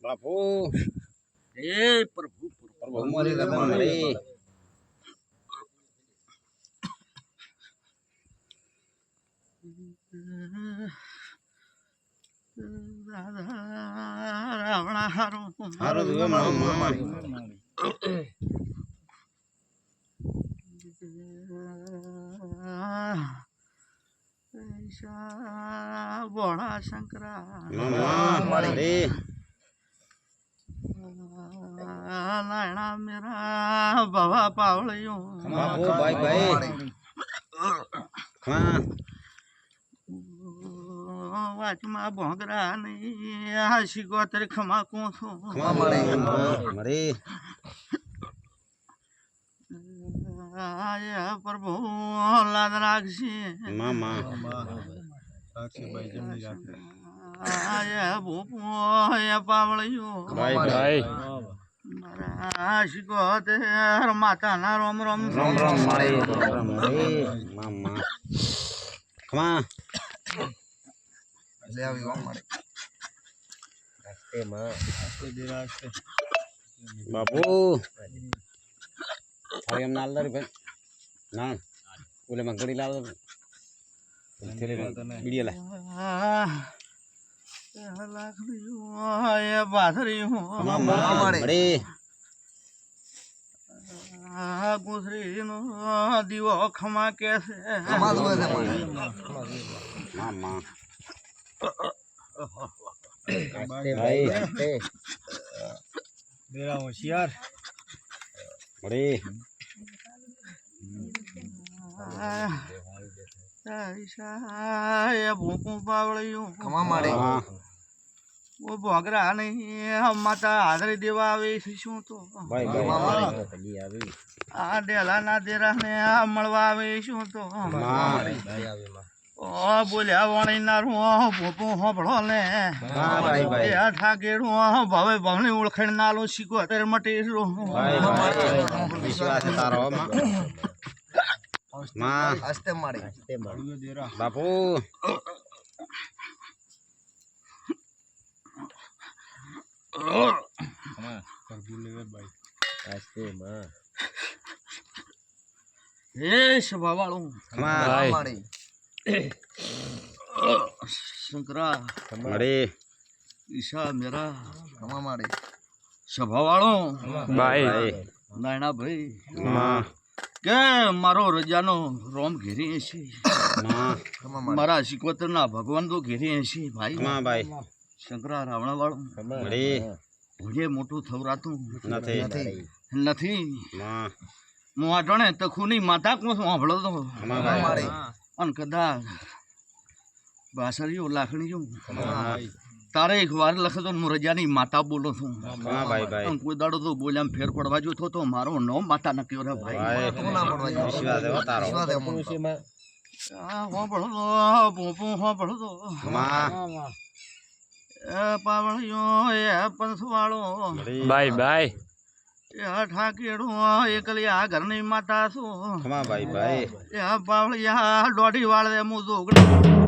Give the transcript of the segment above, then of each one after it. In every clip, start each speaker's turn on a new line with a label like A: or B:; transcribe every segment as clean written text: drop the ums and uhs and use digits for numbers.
A: બાપુ
B: હે પ્રભુ
A: પ્રભુ મારી રમા મારી
B: રાવણા હારો
A: હારો દિવે મામા
B: બોળા શંકરા
A: મામા મારી
B: નાયણા મેરા ભવા પાવળિયો
A: બાપુ ભાઈ ભાઈ હા
B: વાચમાં ભોંગરા નહીં આ શિકોતર ખમા કોસો
A: ખમા મારી
B: આયા પ્રભુ લાદ રાખશે
A: મામા
B: આયા ભૂપો આયા પાવળિયો
A: ભાઈ ભાઈ
B: મારા શિકોતર માતાના રોમ રોમ
A: રામ રામ મારી મામા ખમા
C: ले આવી ઓમ મારે
A: બાપુ હવે એમ નાલ દરી ભાઈ ના ઓલે માં ઘડી લાવ બીડી લા
B: મારા
A: મારી
B: ગુસરી નો દીવો ખમા કે છે
C: ખમા દો દે મારે
A: મામા ભાઈ
C: मेरा होशियार
A: મારી
B: ભૂપું પાવળિયું
C: ખમા મારે
A: હા
B: ભોગરા નહીં માતા હાજરી દેવા આવે છે શું તો
A: ભાઈ ભાઈ
B: આ ડેલા ના દેરા ને મળવા આવે શું તો ઓ બોલ્યા વાણી નારું ભૂપું હોભળો ને
A: હા ભાઈ ભાઈ
B: આ ઠાકેરું ભાવે ભાવની ઓળખાણ નાલો શીખો મટીરું
A: ભાઈ ભાઈ વિશ્વાસ છે તારો માં
C: हंसते मारे
A: બાપુ
B: હે સભા વાળું
A: માં
C: मारे
B: શંકરા
A: મારી
B: ઈશા મેરા
C: खमा मारे
B: સભા વાળો
A: ભાઈ
B: નાયણા ભાઈ
A: માં
B: કે મારો રજાનો રોમ ઘેરી છે
A: માં
C: खमा मारे
B: મારા શિકોતર ના ભગવાન તો ઘેરી છે ભાઈ
A: માં ભાઈ
B: શંકરા રાવણા વાળું
A: મારી
B: ભૂજે મોટું થવરાતું
A: નથી
B: નથી
A: માં
B: હું આ જાણે તખુની માતા કોણ સાંભળો તો
A: માં
C: खमा
A: ભાઈ
C: मारे
B: અને કદાચ બાસરીઓ લાખણીઓ
A: માં
B: તારે એક વાર લખતો હું રજાની માતા બોલો છું
A: ભાઈ ભાઈ
B: અને કોઈ દાડો તો બોલ્યામ ફેર પડવા જો તો મારો નો માતા ન કયો રે ભાઈ
A: ભાઈ
C: तो ना पड़वा जाओ
A: વિશ્વાસ છે તારો
C: विश्वास है मन
B: આ હોંભળો તો ભૂપું હોંભળો તો
A: માં
B: એ પાવળિયો એ પંસવાળો
A: ભાઈ ભાઈ
B: એ ઠાકેડું એકલી આ ઘરની માતા છું
A: ખમા ભાઈ ભાઈ
B: એ પાવળિયા દોઢી વાળે હું જોગડી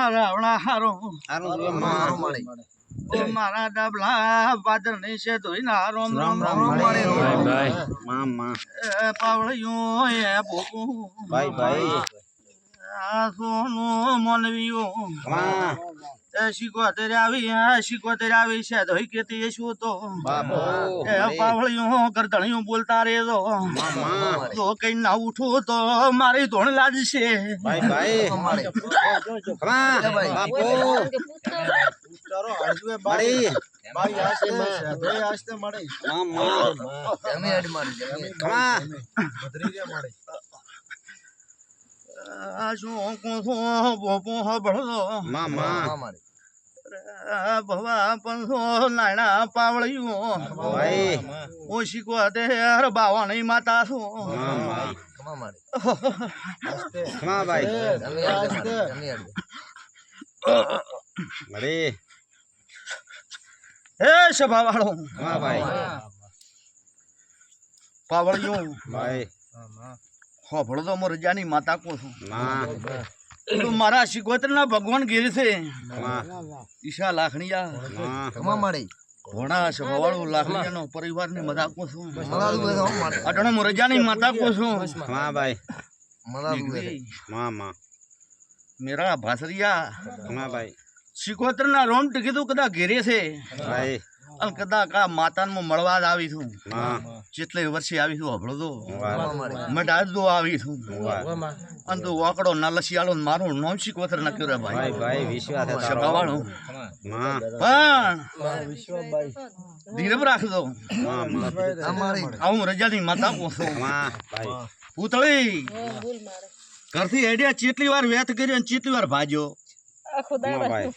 B: રાવણા હારો
C: मारो मारे
B: ઓ મારા ડબલા પાદર ની છે ધોઈ ના રોમ રોમ રોમ
C: मारे
A: ભાઈ ભાઈ માં
B: એ પાવળિયું એ ભૂપું
A: ભાઈ ભાઈ
B: આ સોનું મોનવીયું
A: માં
B: એ શિકોતેર આવી છે ધોઈ કેતી શું તો
A: બાપુ
B: એ પાવળિયું કરતણિયું બોલતા રે તો
A: માં
B: તો કઈ ના ઉઠું તો મારી ધોણ લાજશે
A: ભાઈ ભાઈ
C: मारे
A: ખમા બાપુ મારી
C: ભાઈ આસ્તે સાધે આસ્તે મળે
A: માં માં
C: જમી આડી મારી જમી
A: ખમા
C: ભદ્રી રે મળે
B: આ શું કોસો બોપો હબળો
A: માં માં
C: મારી
B: ભવા પંસો નાણા પાવળિયું
A: ભાઈ
B: ઓશી કો દે હર બાવાની માતા છું
A: માં માં
C: ખમા મારી
A: ખમા ભાઈ
C: જમી આડી જમી આડી
A: મળી
B: હે સભા વાળો
A: ખમા ભાઈ
B: પાવળિયું
A: ભાઈ
B: હોભળો તો મો રજાની માતા કો છું
A: માં
B: તો મારા શિકોતરના ભગવાન ગીર છે
A: ખમા
B: ઈશા લાખણીયા
A: માં
C: ખમા મારી
B: ઘોડા સભાવાળો લાખણીયાનો પરિવારની મજા કો છું
C: મલાદુ હે મારી
B: અટણો મો રજાની માતા કો છું
A: ખમા ભાઈ
C: મલાદુ હે
A: માં માં
B: મેરા ભાસરિયા
A: ખમા ભાઈ
B: શિકોતરના રોમ કીધું કદા ઘેરે છે
A: ભાઈ
B: અને કદાચ આ માતાનમાં મળવા જ આવી છું
A: માં
B: જેટલે વર્ષે આવી છું હભળો તો
C: ખમા મારી
B: મટાજ દો આવી છું
A: વાહ
B: અને તો વાકડો નાલસિયાળો ને મારું નામ શિકોતર ન કર્યો
A: ભાઈ
B: ભાઈ
A: ભાઈ વિશ્વાસ છે તારો
B: સભાવાળો
A: માં
B: પણ
C: વિશ્વભાઈ
B: ધીરજ રાખજો
A: માં માં
C: અમારી
B: આવું રજાની માતા પોસો
A: ખમા ભાઈ
B: પૂતળી ઘરથી હેડ્યા ચેટલી વાર વેત કર્યો અને ચેટલી વાર ભાજ્યો
A: ખમા ભાઈ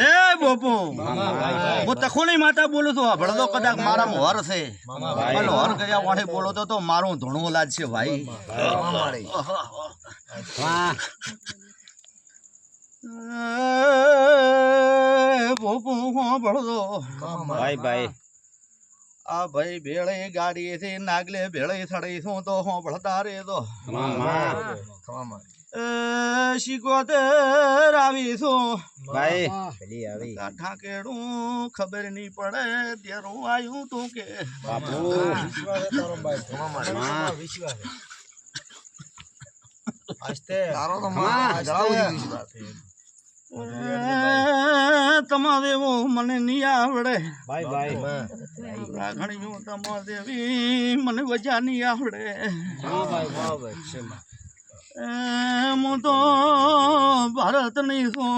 B: એ બોપો
A: ભાઈ
B: હું તખોની માતા બોલું છું ભળદો કદાચ મારા મોહર છે
A: ભાઈ
B: પણ હોર કર્યા વાળે બોલો તો મારું ધણું લાજ છે ભાઈ
C: ખમા મારી
A: વાહ
B: બોપો ભળદો
C: ખમા
A: ભાઈ ભાઈ
B: આ ભાઈ ભેળે ગાડી છે નાગલે ભેળે સડી શું તો હું ભળતા રે તો
A: માં માં
C: ખમા મારી
B: શિકોતર આવી છું
A: ભાઈ પેલી આવી
B: કાઠા કેડું ખબર નહીં પડે તેરું આવ્યું તું કે
A: બાપુ
C: ખમા મારી
A: માં
C: તારો તો
A: ખમા,
C: માં જણાવું વિશ્વાસ
B: તમારે એવું મને નહીં આવડે
A: ભાઈ ભાઈ
B: ઘણી તમારે દેવી મને વજા નહીં આવડે હું તો ભારત નહીં છું